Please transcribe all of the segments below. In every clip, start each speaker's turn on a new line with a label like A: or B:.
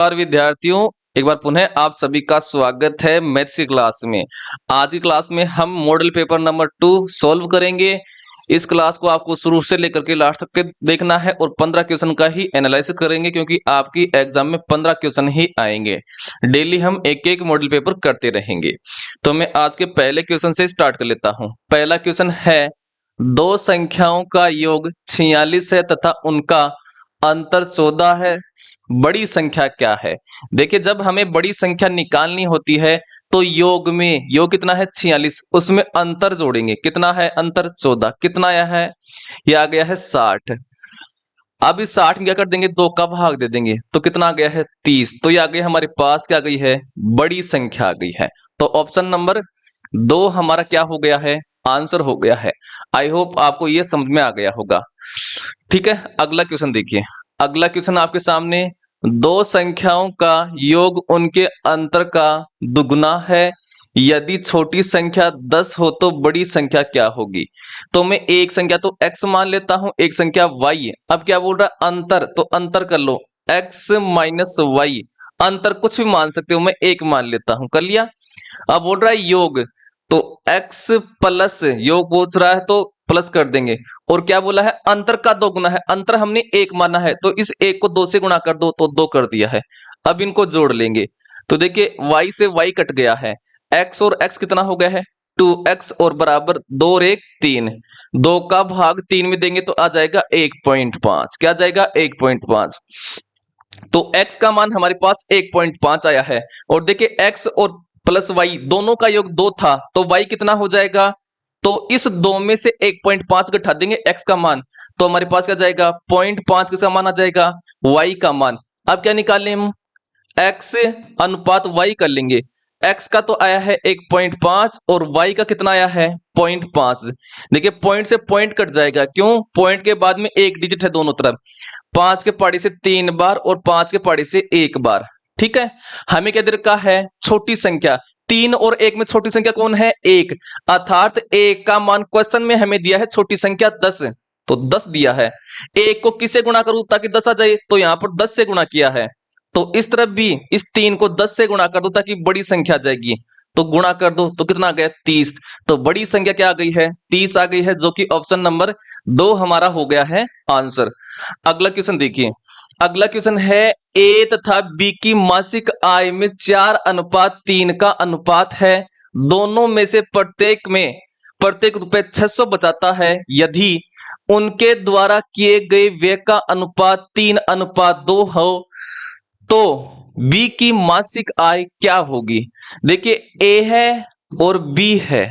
A: नमस्कार विद्यार्थियों, एक बार पुनः आप सभी का स्वागत है मैथ्स की क्लास में। आज की क्लास में हम मॉडल पेपर नंबर 2 सॉल्व करेंगे। इस क्लास को आपको शुरू से लेकर के लास्ट तक के देखना है और 15 क्वेश्चन का ही एनालिसिस करेंगे, क्योंकि आपकी एग्जाम में 15 क्वेश्चन ही आएंगे। डेली हम एक एक मॉडल पेपर करते रहेंगे। तो मैं आज के पहले क्वेश्चन से स्टार्ट कर लेता हूँ। पहला क्वेश्चन है, दो संख्याओं का योग 46 है तथा उनका अंतर 14 है, बड़ी संख्या क्या है। देखिए, जब हमें बड़ी संख्या निकालनी होती है तो योग में, योग कितना है 46, उसमें अंतर जोड़ेंगे। कितना है अंतर 14, कितना आया है, ये आ गया है 60। अब इस 60 में क्या कर देंगे, 2 का भाग दे देंगे तो कितना आ गया है 30। तो ये आ गई हमारे पास, क्या आ गई है, बड़ी संख्या आ गई है। तो ऑप्शन नंबर 2 हमारा क्या हो गया है, आंसर हो गया है। आई होप आपको ये समझ में आ गया होगा। ठीक है, अगला क्वेश्चन देखिए। अगला क्वेश्चन आपके सामने, दो संख्याओं का योग उनके अंतर का दुगना है, यदि छोटी संख्या 10 हो तो बड़ी संख्या क्या होगी। तो मैं एक संख्या तो x मान लेता हूं, एक संख्या y। अब क्या बोल रहा है, अंतर, तो अंतर कर लो, x माइनस वाई। अंतर कुछ भी मान सकते हो, मैं एक मान लेता हूं, कर लिया। अब बोल रहा है योग, तो x प्लस, योग पूछ रहा है तो प्लस कर देंगे। और क्या बोला है, अंतर का दो गुना है, अंतर हमने एक माना है तो इस एक को 2 से गुणा कर दो तो 2 कर दिया है। अब इनको जोड़ लेंगे तो देखिए y से y कट गया है, x और x कितना हो गया है 2x, और बराबर 2 और 1 3। 2 का भाग 3 में देंगे तो आ जाएगा 1.5। क्या जाएगा 1.5। तो x का मान हमारे पास 1.5 आया है। और देखिए x और प्लस y दोनों का योग 2 था तो y कितना हो जाएगा, तो इस 2 में से 1.5 घटा देंगे x का मान, तो हमारे पास क्या जाएगा 0.5 किसका मान आ जाएगा, y का मान। अब क्या निकालें हम, x अनुपात y कर लेंगे। x का तो आया है 1.5 और y का कितना आया है 0.5। देखिए पॉइंट से पॉइंट कट जाएगा, क्यों, पॉइंट के बाद में एक डिजिट है दोनों तरफ। 5 के पहाड़ी से 3 बार और 5 के पहाड़ी से 1 बार। ठीक है, हमें क्या दे रखा है, छोटी संख्या। 3 और 1 में छोटी संख्या कौन है, 1। अर्थात 1 का मान क्वेश्चन में हमें दिया है छोटी संख्या 10, तो 10 दिया है। 1 को किससे गुणा करूं ताकि 10 आ जाए, तो यहां पर 10 से गुणा किया है। तो इस तरफ भी इस 3 को 10 से गुणा कर दो ताकि बड़ी संख्या आ जाएगी, तो गुणा कर दो तो कितना आ गया 30। तो बड़ी संख्या क्या आ गई है, 30 आ गई है, जो कि ऑप्शन नंबर 2 हमारा हो गया है आंसर। अगला क्वेश्चन देखिए। अगला क्वेश्चन है, ए तथा बी की मासिक आय में 4:3 का अनुपात है, दोनों में से प्रत्येक रुपए 600 बचाता है, यदि उनके द्वारा किए गए व्यय का अनुपात 3:2 हो तो बी की मासिक आय क्या होगी। देखिए ए है और बी है,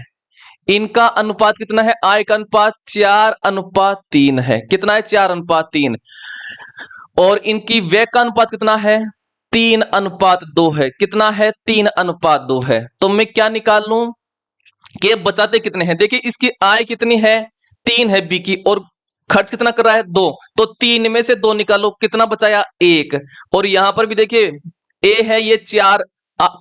A: इनका अनुपात कितना है, आय का अनुपात 4:3 है। कितना है 4:3। और इनकी व्यय का अनुपात कितना है, 3:2 है। कितना है 3:2 है। तो मैं क्या निकाल लूं कि बचाते कितने हैं। देखिए इसकी आय कितनी है 3 है बी की, और खर्च कितना कर रहा है 2, तो 3 में से 2 निकालो, कितना बचाया 1। और यहां पर भी देखिए ए है, ये 4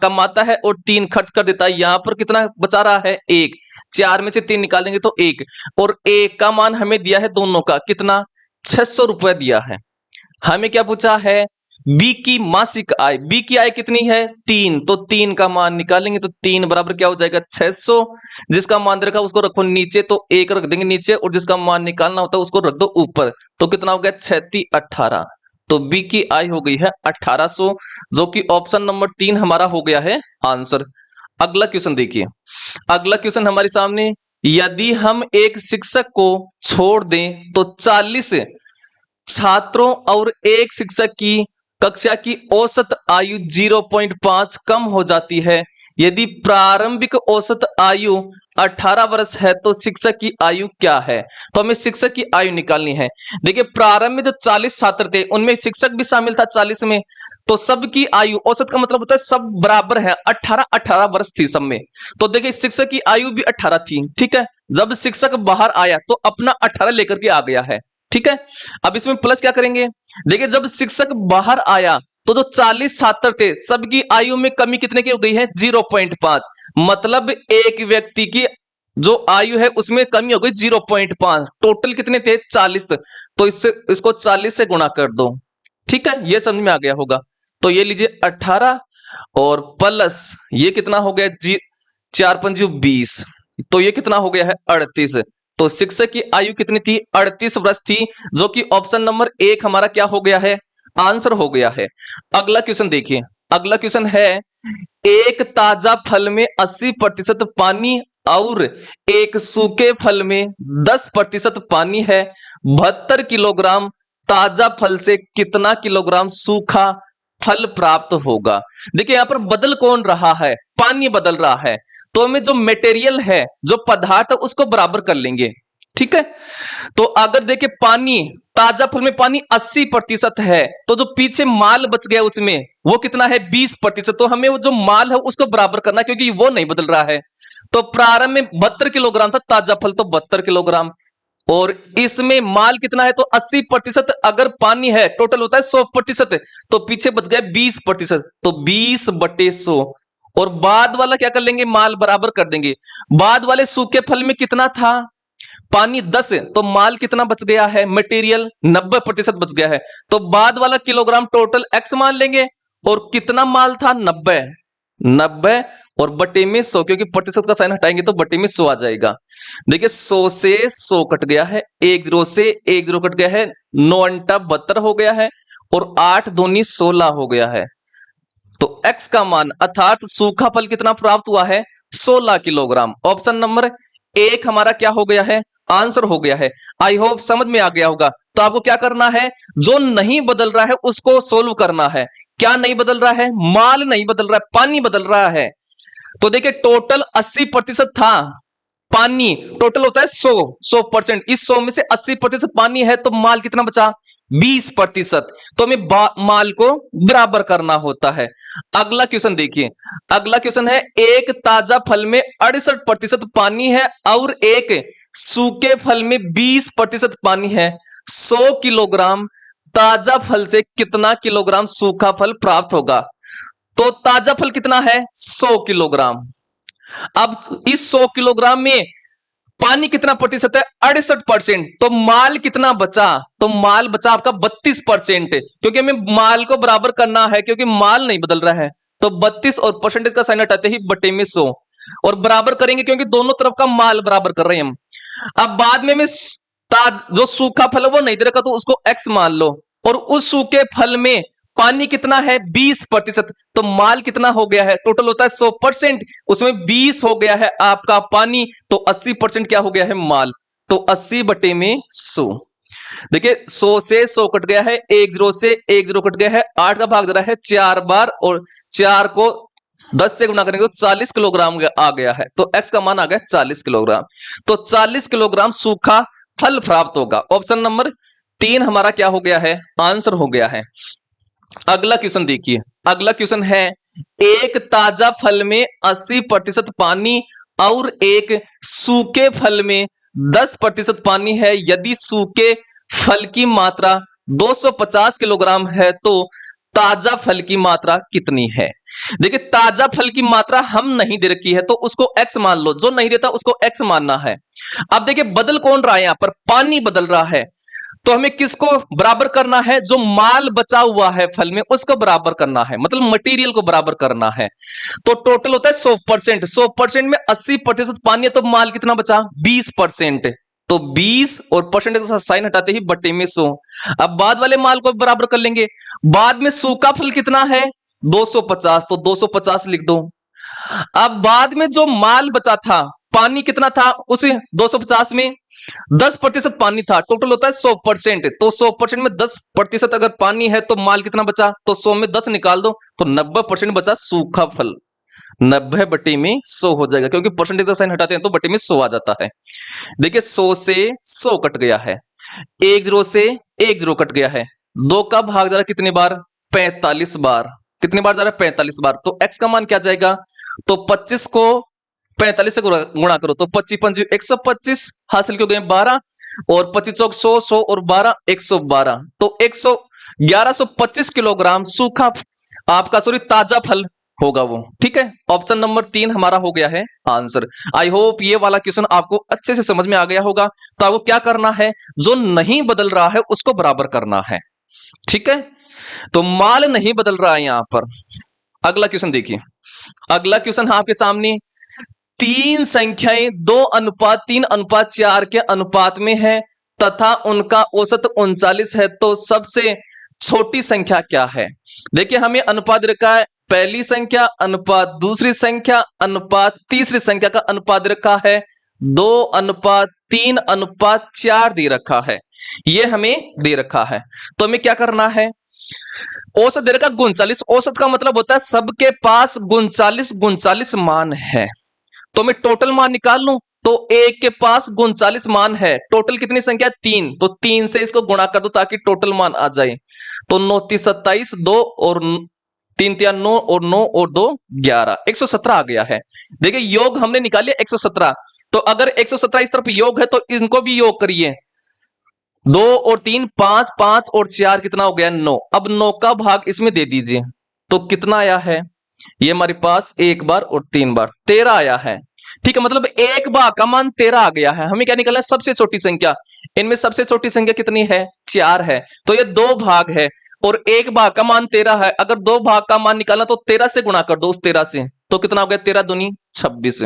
A: कमाता है और 3 खर्च कर देता है, यहां पर कितना बचा रहा है 1। 4 में से 3 निकाल देंगे तो 1। और 1 का मान हमें दिया है दोनों का, कितना 600 रुपए दिया है। हमें क्या पूछा है, बी की मासिक आय। बी की आय कितनी है 3, तो 3 का मान निकालेंगे तो 3 बराबर क्या हो जाएगा 600। जिसका मान दे रखा उसको रखो नीचे, तो 1 रख देंगे नीचे, और जिसका मान निकालना होता है उसको रख दो ऊपर। तो कितना हो गया 3618। तो बी की आय हो गई है 1800, जो कि ऑप्शन नंबर 3 हमारा हो गया है आंसर। अगला क्वेश्चन देखिए। अगला क्वेश्चन हमारे सामने, यदि हम एक शिक्षक को छोड़ दें तो 40 छात्रों और एक शिक्षक की कक्षा की औसत आयु 0.5 कम हो जाती है, यदि प्रारंभिक औसत आयु 18 वर्ष है तो शिक्षक की आयु क्या है। तो हमें शिक्षक की आयु निकालनी है। देखिए प्रारंभ में जो 40 छात्र थे उनमें शिक्षक भी शामिल था 40 में, तो सबकी आयु, औसत का मतलब होता है सब बराबर है, 18 वर्ष थी सब में। तो देखिए शिक्षक की आयु भी 18 थी। ठीक है, जब शिक्षक बाहर आया तो अपना 18 लेकर के आ गया है। ठीक है, अब इसमें प्लस क्या करेंगे, देखिए जब शिक्षक बाहर आया तो जो 40 छात्र थे सबकी आयु में कमी कितने की हो गई है 0.5। मतलब एक व्यक्ति की जो आयु है उसमें कमी हो गई 0.5। टोटल कितने थे 40, तो इससे इसको 40 से गुणा कर दो। ठीक है, ये समझ में आ गया होगा। तो ये लीजिए 18 और प्लस ये कितना हो गया जी, 4 पंजू 20, तो ये कितना हो गया है 38। तो शिक्षक की आयु कितनी थी? 38 वर्ष थी, जो कि ऑप्शन नंबर 1 हमारा क्या हो गया है? आंसर हो गया है। अगला क्वेश्चन देखिए, अगला क्वेश्चन है, एक ताजा फल में 80% पानी और एक सूखे फल में 10% पानी है। 72 किलोग्राम ताजा फल से कितना किलोग्राम सूखा फल प्राप्त होगा? देखिए यहां पर बदल कौन रहा है? पानी बदल रहा है। तो हमें जो मटेरियल है, जो पदार्थ है, उसको बराबर कर लेंगे। ठीक है, तो अगर देखें पानी, ताजा फल में पानी 80% है, तो जो पीछे माल बच गया उसमें वो कितना है? 20%। तो हमें वो जो माल है उसको बराबर करना है, क्योंकि वो नहीं बदल रहा है। तो प्रारंभ में 72 किलोग्राम था ताजा फल, तो 72 किलोग्राम, और इसमें माल कितना है? तो 80%। अगर पानी है, टोटल होता है 100%, तो पीछे बच गया 20%, तो 20/100। और बाद वाला क्या कर लेंगे? माल बराबर कर देंगे। बाद वाले सूखे फल में कितना था? पानी 10 है, तो माल कितना बच गया है? मटेरियल 90% बच गया है। तो बाद वाला किलोग्राम टोटल x मान लेंगे, और कितना माल था? 90 और बटे में 100, क्योंकि प्रतिशत का साइन हटाएंगे तो बटे में 100 आ जाएगा। देखिए 100 से 100 कट गया है, 1 0 से 1 0 कट गया है, 9 अंटा 72 हो गया है, और 8 दूनी 16 हो गया है। तो x का मान अर्थात सूखा फल कितना प्राप्त हुआ है? 16 किलोग्राम। ऑप्शन नंबर 1 हमारा क्या हो गया है? आंसर हो गया है। आई होप समझ में आ गया होगा। तो आपको क्या करना है? जो नहीं बदल रहा है उसको सोल्व करना है। क्या नहीं बदल रहा है? माल नहीं बदल रहा है, पानी बदल रहा है। तो देखिए टोटल 80% था पानी, टोटल होता है 100%। इस 100 में से 80% पानी है, तो माल कितना बचा? 20%। तो हमें माल को बराबर करना होता है। अगला क्वेश्चन देखिए, अगला क्वेश्चन है, एक ताजा फल में 68% पानी है और एक सूखे फल में 20% पानी है। 100 किलोग्राम ताजा फल से कितना किलोग्राम सूखा फल प्राप्त होगा? तो ताजा फल कितना है? 100 किलोग्राम। अब इस 100 किलोग्राम में पानी कितना प्रतिशत है? 68%। तो माल कितना बचा? तो माल बचा आपका 32%, क्योंकि हमें माल को बराबर करना है, क्योंकि माल नहीं बदल रहा है। तो 32 और परसेंटेज का साइन हटाते ही बटे में 100, और बराबर करेंगे क्योंकि दोनों तरफ का माल बराबर कर रहे हैं हम। अब बाद में जो सूखा फल है वो नहीं दे रखा, तो उसको x मान लो, और उस सूखे फल में पानी कितना है? 20%। तो माल कितना हो गया है? टोटल होता है 100%, उसमें 20 हो गया है आपका पानी, तो 80% क्या हो गया है? माल। तो 80 बटे में 100। देखिए 100 से 100 कट गया है, 1 0 से 1 0 कट गया है, 8 का भाग जरा है 4 बार, और 4 को 10 से गुना करेंगे तो 40 किलोग्राम आ गया है। तो x का मान आ गया 40 किलोग्राम। तो 40 किलोग्राम सूखा फल प्राप्त होगा। ऑप्शन नंबर 3 हमारा क्या हो गया है? आंसर हो गया है। अगला क्वेश्चन देखिए, अगला क्वेश्चन है, एक ताजा फल में 80% पानी और एक सूखे फल में 10% पानी है। यदि सूखे फल की मात्रा 250 किलोग्राम है, तो ताजा फल की मात्रा कितनी है? देखिए ताजा फल की मात्रा हम नहीं दे रखी है, तो उसको x मान लो, जो नहीं देता उसको x मानना है। अब देखिए बदल कौन रहा है? यहां पर पानी बदल रहा है, तो हमें किसको बराबर करना है? जो माल बचा हुआ है फल में उसको बराबर करना है, मतलब मटेरियल को बराबर करना है। तो टोटल होता है 100%। 100% में 80% पानी है, तो माल कितना बचा? 20%। तो 20 और परसेंटेज का साइन हटाते ही बटे में 100। अब बाद वाले माल को बराबर कर लेंगे। बाद में सूखा फल कितना है? 250, तो 250 लिख दो। अब बाद में जो माल बचा था, पानी कितना था उसे 250 में? 10% पानी था, टोटल होता है 100%। तो 100% में 10% अगर पानी है, तो माल कितना बचा? तो 100 में 10 निकाल दो, तो 90% बचा सूखा फल। 90 बटे में 100 हो जाएगा, क्योंकि परसेंटेज का साइन हटाते हैं तो बटे में 100 आ जाता है। देखिए 100 से 100 कट गया है, 1 0 से 1 0 कट गया है, 2 का भाग जा रहा कितनी बार? 45 बार। कितनी बार जा रहा है? 45 बार। तो x का मान क्या जाएगा? तो 25 को 45 से गुणा करो, तो 25 पंच 125, हासिल क्यों गए 12, और 25 चौक 100, 100 और 12 112। तो 1125 किलोग्राम सूखा आपका सॉरी ताजा फल होगा वो। ठीक है, ऑप्शन नंबर 3 हमारा हो गया है आंसर। आई होप ये वाला क्वेश्चन आपको अच्छे से समझ में आ गया होगा। तो आपको क्या करना है? जो नहीं बदल रहा है उसको बराबर करना है। ठीक है, तो माल नहीं बदल रहा है यहां पर। अगला क्वेश्चन देखिए, अगला क्वेश्चन आपके सामने, तीन संख्याएं 2:3:4 के अनुपात में है तथा उनका औसत 39 है, तो सबसे छोटी संख्या क्या है। देखिए हमें अनुपात रखा है, पहली संख्या अनुपात दूसरी संख्या अनुपात तीसरी संख्या का अनुपात रखा है 2:3:4 दे रखा है, ये हमें दे रखा है। तो हमें क्या करना है, औसत दे रखा 39, औसत का मतलब होता है सबके पास 39 मान है। तो मैं टोटल मान निकाल लूं, तो एक के पास 39 मान है, टोटल कितनी संख्या, 3, तो 3 से इसको गुणा कर दो ताकि टोटल मान आ जाए। तो 9 3 27, 2 और 3 3 9 और 9 और 2 11, 117 आ गया है। देखिए योग हमने निकाल लिया 117, तो अगर 117 इस तरफ योग है तो इनको भी योग करिए, 2 और 3 5, 5 और 4 कितना हो गया, 9। अब 9 का भाग इसमें दे दीजिए, तो कितना आया है, ये हमारे पास एक बार और 3 बार 13 आया है। ठीक है, मतलब एक भाग का मान 13 आ गया है। हमें क्या निकालना है, सबसे छोटी संख्या। इनमें सबसे छोटी संख्या कितनी है, 4 है, तो ये 2 भाग है और एक भाग का मान 13 है। अगर 2 भाग का मान निकालना तो 13 से गुणा कर दो, उस 13 से, तो कितना हो गया, 13 दूनी 26,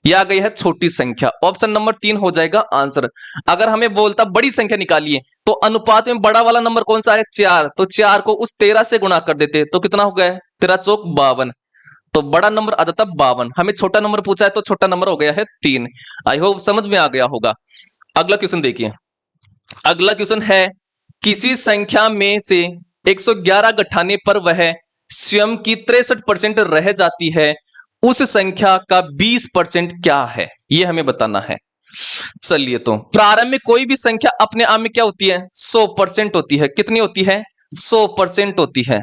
A: यह आ गई है छोटी संख्या। ऑप्शन नंबर 3 हो जाएगा आंसर। अगर हमें बोलता बड़ी संख्या निकालिए, तो अनुपात में बड़ा वाला नंबर कौन सा है, 4, तो 4 को उस 13 से गुणा कर देते, तो कितना हो गया, 13 चौक 52, तो बड़ा नंबर आ जाता 52। हमें छोटा नंबर पूछा है तो छोटा नंबर हो गया है 3। आई होप समझ में आ गया होगा। अगला क्वेश्चन देखिए, अगला क्वेश्चन है, किसी संख्या में से 111 घटाने पर वह स्वयं की 63% रह जाती है, उस संख्या का 20% क्या है, यह हमें बताना है। चलिए, तो प्रारंभ में कोई भी संख्या अपने आप में क्या होती है, 100% होती है। कितनी होती है, 100% होती है।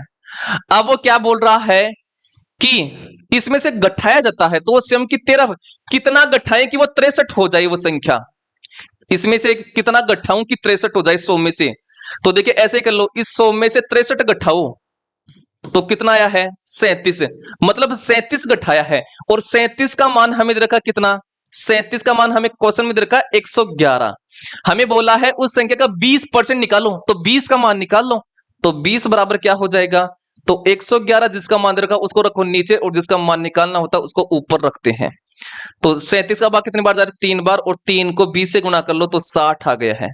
A: अब वो क्या बोल रहा है कि इसमें से घटाया जाता है, तो वो स्वयं की 13, कितना घटाएं कि वो 63 हो जाए वो संख्या, इसमें से कितना घटाऊं कि 63 हो जाए 100 में से। तो देखिए ऐसे कर लो, इस 100 में से 63 घटाओ तो कितना आया है, 37, मतलब 37 घटाया है। और 37 का मान हमें दे रखा कितना, 37 का मान हमें क्वेश्चन में दे रखा 111। हमें बोला है उस संख्या का 20% निकालो, तो 20 का मान निकाल लो, तो 20 बराबर क्या हो जाएगा, तो 111 जिसका मान दे रखा उसको रखो नीचे और जिसका मान निकालना होता है उसको ऊपर रखते हैं। तो 37 का भाग कितनी बार जा रहा है, 3 बार, और 3 को 20 से गुणा कर लो तो 60 आ गया है,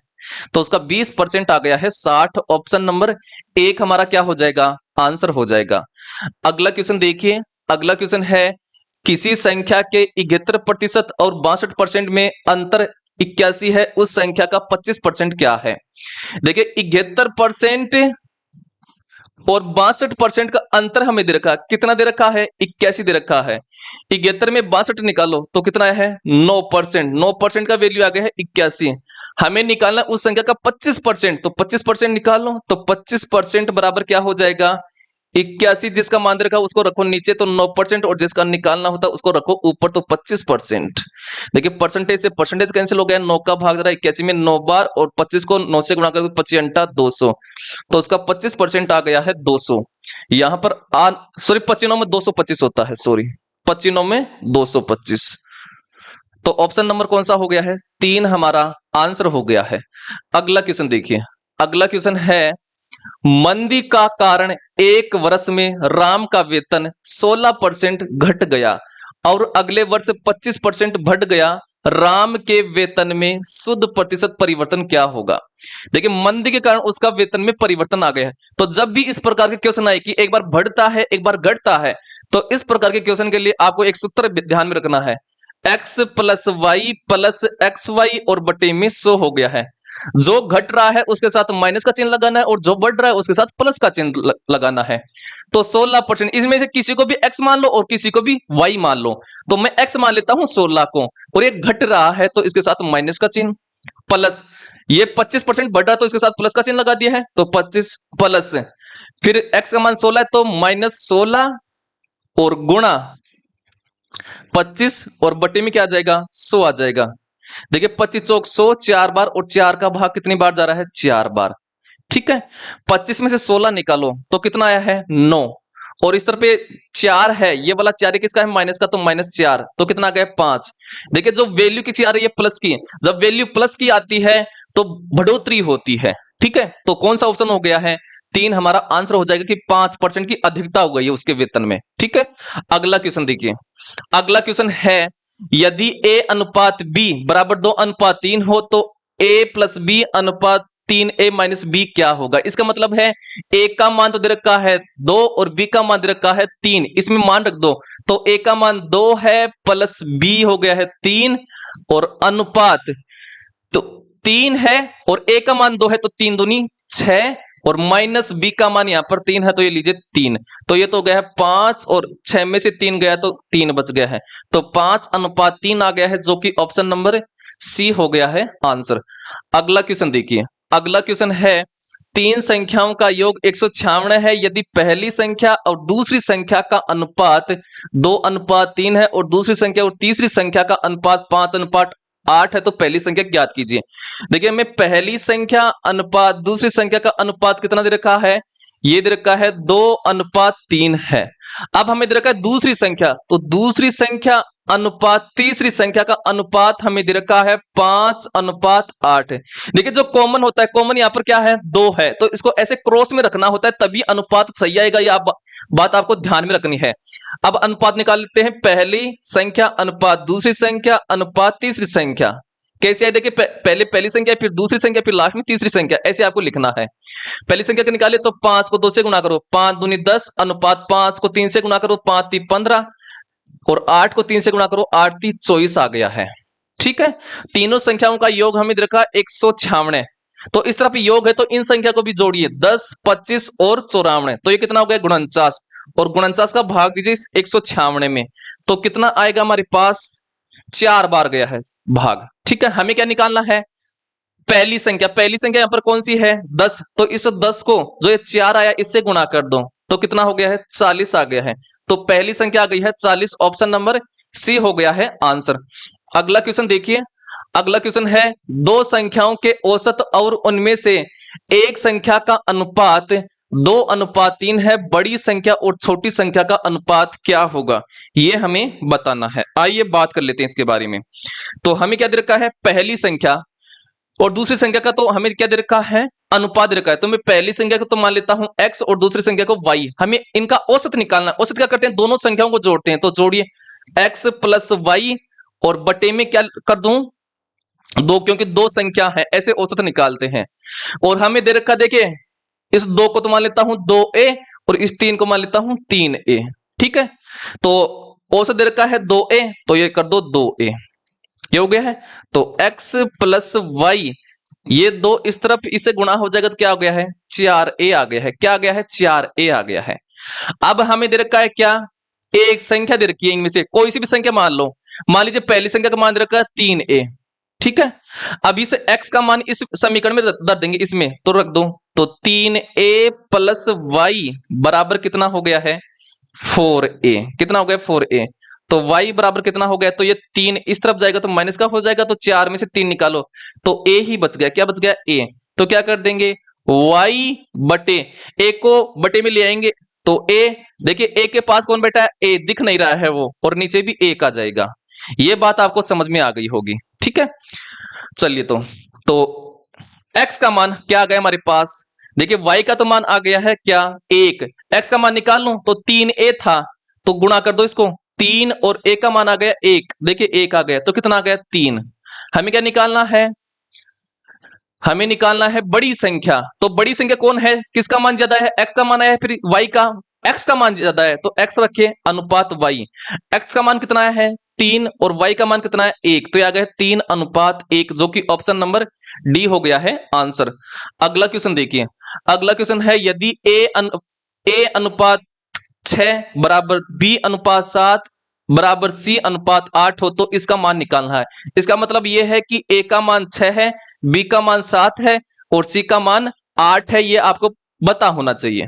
A: तो उसका 20% आ गया है 60। ऑप्शन नंबर 1 हमारा क्या हो जाएगा, आंसर हो जाएगा। अगला क्वेश्चन देखिए, अगला क्वेश्चन है, किसी संख्या के 71% और 62% में अंतर 81 है, उस संख्या का 25% क्या है। देखिए 71% और 62% का अंतर हमें दे रखा है, कितना दे रखा है, 81 दे रखा है। 71 में 62 निकालो तो कितना है, 9%, 9% का वैल्यू आ गया है 81। हमें निकालना उस संख्या का 25%, तो 25% निकाल लो, तो 25% बराबर क्या हो जाएगा, 81, जिसका मान दे रखा उसको रखो नीचे तो 9%, और जिसका निकालना होता उसको रखो ऊपर तो 25%। देखिए परसेंटेज से परसेंटेज कैंसिल हो गया, 9 का भाग जरा 81 में 9 बार, और 25 को 9 से गुणा कर 25 200, तो उसका 25% आ गया है 200। यहां पर सॉरी 25 में 225 होता है, सॉरी 25 में 225, तो ऑप्शन नंबर कौन सा हो गया है, 3 हमारा आंसर हो गया है। अगला क्वेश्चन देखिए, अगला क्वेश्चन है, मंदी का कारण एक वर्ष में राम का वेतन 16% घट गया और अगले वर्ष 25% बढ़ गया, राम के वेतन में शुद्ध प्रतिशत परिवर्तन क्या होगा। देखिए मंदी के कारण उसका वेतन में परिवर्तन आ गया है, तो जब भी इस प्रकार के क्वेश्चन आए कि एक बार बढ़ता है एक बार घटता है, तो इस प्रकार के क्वेश्चन के लिए आपको एक सूत्र ध्यान में रखना है, x plus y plus x y और बटे में 100 हो गया है। जो घट रहा है उसके साथ माइनस का चिन्ह लगाना है और जो बढ़ रहा है उसके साथ प्लस का चिन्ह लगाना है। तो 16%, इसमें से किसी को भी x मान लो और किसी को भी y मान लो, तो मैं x मान लेता हूं 16 को, और ये घट रहा है तो इसके साथ माइनस का चिन्ह, प्लस ये 25% बढ़ रहा है तो इसके साथ प्लस का चिन्ह लगा दिया है, तो 25 प्लस, फिर x का मान 16 है तो -16 और गुणा 25 और बटे में क्या आ जाएगा, 100 आ जाएगा। देखिए 25 चौक 100, 4 बार, और 4 का भाग कितनी बार जा रहा है, 4 बार। ठीक है, 25 में से 16 निकालो तो कितना आया है, 9, और इस तरफ पे 4 है, ये वाला 4 किसका है, माइनस का, तो -4, तो कितना आ गया, 5। देखिए जो वैल्यू किसी आ रही है प्लस की, जब वैल्यू प्लस की आती है तो बढ़ोतरी होती है, ठीक है, तो कौन सा ऑप्शन हो गया है? 3 हमारा आंसर हो जाएगा कि 5% की अधिकता हो गई है उसके वेतन में। ठीक है, अगला क्वेश्चन देखिए। अगला क्वेश्चन है, यदि a अनुपात b बराबर 2:3 हो तो a प्लस बी अनुपात 3a माइनस बी क्या होगा? इसका मतलब है a का मान तो दे रखा है 2 और b का मान दे रखा है 3, इसमें मान रख दो। तो a का मान 2 है प्लस b हो गया है 3 और अनुपात तो 3 है और a का मान 2 है तो 3 दूनी 6 और माइनस b का मान यहां पर 3 है तो ये लीजिए 3। तो ये तो गया है 5 और 6 में से 3 गया तो 3 बच गया है। तो 5:3 आ गया है जो कि ऑप्शन नंबर सी हो गया है आंसर। अगला क्वेश्चन देखिए। अगला क्वेश्चन है, तीन संख्याओं का योग 196 है। यदि पहली संख्या और दूसरी संख्या का अनुपात 2:3 है और दूसरी संख्या और तीसरी संख्या का अनुपात 5:8 है तो पहली संख्या ज्ञात कीजिए। देखिए हमें पहली संख्या अनुपात दूसरी संख्या का अनुपात कितना दे रखा है? ये दे रखा है 2:3 है। अब हमें दे रखा है दूसरी संख्या, तो दूसरी संख्या अनुपात तीसरी संख्या का अनुपात हमें दे रखा है 5:8। देखिए जो कॉमन होता है, कॉमन यहां पर क्या है? 2 है, तो इसको ऐसे क्रॉस में रखना होता है तभी अनुपात सही आएगा। यह बात आपको ध्यान में रखनी है। अब अनुपात निकाल लेते हैं। पहली संख्या अनुपात दूसरी संख्या अनुपात तीसरी संख्या कैसे आए? देखिए पहले पहली संख्या फिर दूसरी संख्या फिर लास्ट में तीसरी संख्या, ऐसे आपको लिखना है। पहली संख्या को निकाले तो 5 को 2 से गुणा करो, 5 दूनी 10 अनुपात 5 को 3 से गुणा करो, 5 3 15 और 8 को 3 से गुणा करो, 8 3 24 आ गया है। ठीक है, तीनों संख्याओं का योग हमें रखा 196। तो इस तरफ योग है तो इन संख्या को भी जोड़िए, 10 25 और 54, तो ये कितना हो गया? 49। और 49 का भाग दीजिए इस 196 में, तो कितना आएगा हमारे पास? 4 बार गया है भाग। ठीक है, हमें क्या निकालना है? पहली संख्या। पहली संख्या यहां पर कौन सी है? 10। तो इस 10 को जो ये 4 आया इससे गुणा कर दो तो कितना हो गया है? 40 आ गया है। तो पहली संख्या आ गई है 40, ऑप्शन नंबर सी हो गया है आंसर। अगला क्वेश्चन देखिए। अगला क्वेश्चन है, दो संख्याओं के औसत और उनमें से एक संख्या का अनुपात 2:3 है। बड़ी संख्या और छोटी संख्या का अनुपात क्या होगा? यह हमें बताना है। आइए बात कर लेते हैं इसके बारे में। तो हमें क्या दे रखा है? पहली संख्या और दूसरी संख्या का तो हमें क्या दे रखा है? अनुपात दे रखा है। तो मैं पहली संख्या को तो मान लेता हूं x और दूसरी संख्या को y। हमें इनका औसत निकालना है। औसत क्या करते हैं? दोनों संख्याओं को जोड़ते हैं। तो जोड़िए x प्लस y और बटे में क्या कर दूं? 2, क्योंकि दो संख्या है, ऐसे औसत निकालते हैं। और हमें दे रखा, देखिए इस 2 को तो मान लेता हूं 2a और इस 3 को मान लेता हूं 3a। ठीक है, तो औसत दे रखा है 2a, तो ये कर दो 2a, ये हो गया है। तो x प्लस वाई, ये 2 इस तरफ इससे गुणा हो जाएगा तो क्या हो गया है? 4a आ गया है। क्या आ गया है? 4a आ गया है। अब हमें दे रखा है क्या? एक संख्या दे रखी है, इनमें से कोई सी भी संख्या मान लो। मान लीजिए पहली संख्या का मान दे रखा है 3a। ठीक है, अब इस x का मान इस समीकरण में रख देंगे, इसमें तो रख दो। तो 3a प्लस वाई बराबर कितना हो गया है? 4a। कितना हो गया? 4a। तो y बराबर कितना हो गया? तो ये 3 इस तरफ जाएगा तो माइनस का हो जाएगा, तो 4 में से 3 निकालो तो a ही बच गया। क्या बच गया? a। तो क्या कर देंगे? y बटे a को बटे में ले आएंगे तो a, देखिए a के पास कौन बैठा है? a दिख नहीं रहा है वो, और नीचे भी a का जाएगा। ये बात आपको समझ में आ गई होगी। ठीक है, चलिए तो x का मान क्या आ गया हमारे पास? देखिए y का तो मान आ गया है क्या? 1। x का मान निकाल लूं तो 3a था, तो गुणा कर दो इसको। 3 और a का मान आ गया 1। देखिए 1 आ गया तो कितना आ गया? 3। हमें क्या निकालना है? हमें निकालना है बड़ी संख्या। तो बड़ी संख्या कौन है? किसका मान ज्यादा है? x का मान है फिर y का? x का मान ज्यादा है तो x रखिए अनुपात y। x का मान कितना है? 3 और y का मान कितना है? 1। तो आ गया 3:1, जो कि ऑप्शन नंबर डी हो गया है आंसर। अगला क्वेश्चन देखिए। अगला क्वेश्चन है, यदि a अनुपात 6 बराबर b अनुपात 7 बराबर c अनुपात 8 हो तो इसका मान निकालना है। इसका मतलब यह है कि a का मान 6 है, b का मान 7 है और c का मान 8 है। यह आपको पता होना चाहिए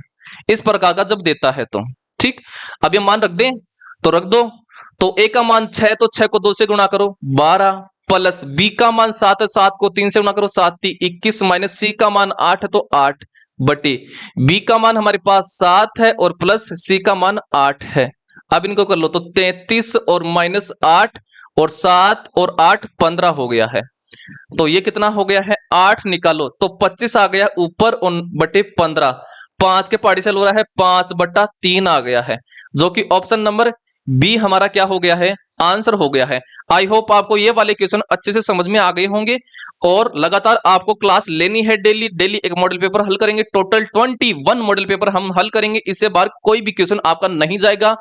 A: इस प्रकार का जब देता है तो। ठीक, अब ये मान रख दें तो रख दो। तो a का मान 6 तो 6 को 2 से गुणा करो 12, प्लस b का मान 7 है, 7 को 3 से गुणा करो 7 3 21, माइनस c का मान 8 है तो 8 बटे b का मान हमारे पास 7 है और प्लस c का मान 8 है। अब इनको कर लो तो 33 और -8 और 7 और 8 15 हो गया है। तो ये कितना हो गया है 8 निकालो तो 25 आ गया ऊपर बटे 15, 5 के पार्टिशन हो रहा है 5/3 आ गया है, जो कि ऑप्शन नंबर बी हमारा क्या हो गया है आंसर हो गया है। आई होप आपको ये वाले क्वेश्चन अच्छे से समझ में आ गए होंगे और लगातार आपको क्लास लेनी है, डेली डेली एक मॉडल पेपर हल करेंगे। टोटल 21 मॉडल पेपर हम हल करेंगे, इससे बाहर कोई भी क्वेश्चन आपका नहीं जाएगा,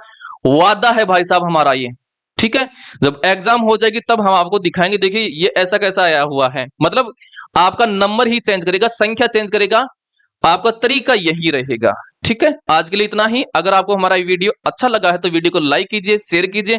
A: वादा है भाई साहब हमारा ये। ठीक है, जब एग्जाम हो जाएगी तब हम आपको दिखाएंगे, देखिए ये ऐसा कैसा आया हुआ है, मतलब आपका नंबर ही चेंज करेगा, संख्या चेंज करेगा, आपका तरीका यही रहेगा। ठीक है, आज के लिए इतना ही। अगर आपको हमारा वीडियो अच्छा लगा है तो वीडियो को लाइक कीजिए, शेयर कीजिए